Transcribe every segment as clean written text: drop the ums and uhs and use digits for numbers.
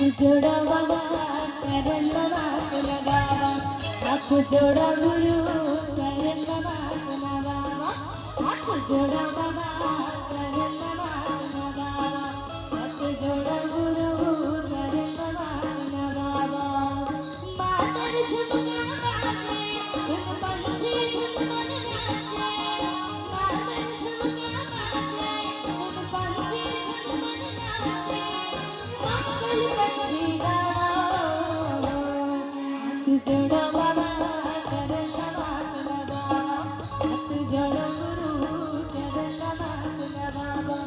जोड़ा बाबा चरण बाबा कुना बाबा हाथ जोड़ा गुरु चरण बाबा कुना बाबा हाथ जोड़ा बाबा चरण बाबा कुना बाबा हाथ जोड़ा गुरु चरण बाबा कुना बाबा मातर झुमका बाजे धुन पंछी धुन मन नाचे मातर झुमका बाजे धुन पंछी धुन मन नाचे मंगल पत्री गाओ हाथ जोड़ो बाबा चरण बाबा कुना बाबा हाथ जोड़ो गुरु चरण बाबा कुना बाबा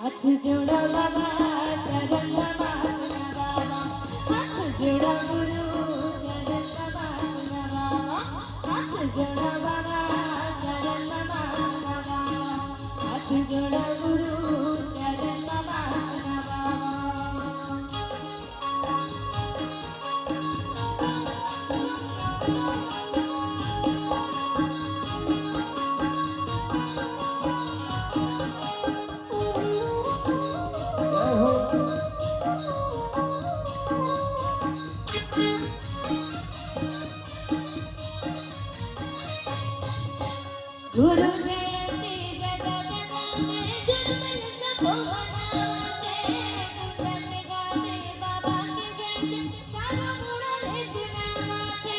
हाथ जोड़ा बाबा चरण बाबा कुना बाबा हाथ जोड़ा गुरु चरण बाबा कुना बाबा हाथ जोड़ा बाबा चरण बाबा कुना बाबा हाथ जोड़ा गुरु चरण बाबा कुना बाबा गुरु जयंती जगत में जुर्मन सबो मनाते गुरु गाते बाबा की जयंती चारों मुड़े सुनाते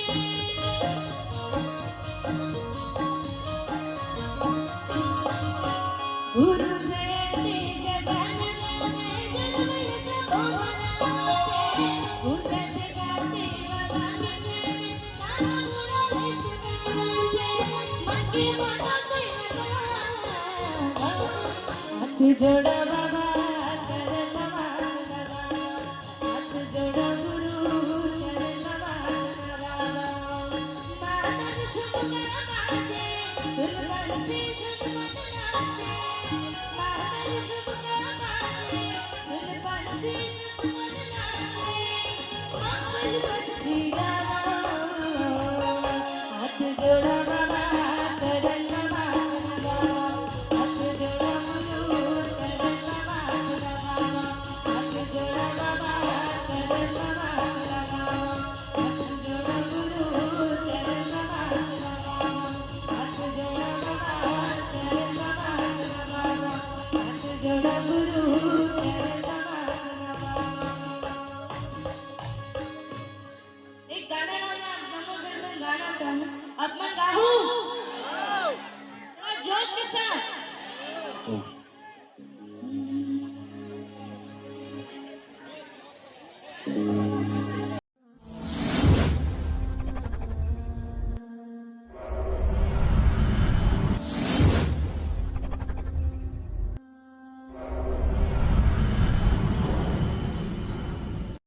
गुरु जयंती जगत में जुर्मन सबो मनाते गुरु गाते बाबा की जयंती चारों मुड़े सुनाते मन की हाथ जोड़ा बाबा चरण बाबा कुना बाबा हाथ जोड़ा गुरु चरण बाबा कुना बाबा मातर झुमका बाजे धुन पंछी धुन मन नाचे मातर झुमका बाजे धुन पंछी धुन मन नाचे मंगल पत्री गाओ हाथ जोड़ा बाबा चरण बाबा कुना बाबा हाथ जोड़ा गुरु चरण बाबा कुना बाबा हाथ जोड़ा बाबा चरण बाबा कुना बाबा हाथ जोड़ा गुरु चरण बाबा कुना बाबा हाथ जोड़ा बाबा चरण बाबा कुना बाबा हाथ जोड़ा गुरु चरण बाबा कुना बाबा एक गाना गाना आप जम्मू जंक्शन गाना चाहूं अब मैं गाऊं थोड़ा जोश के साथ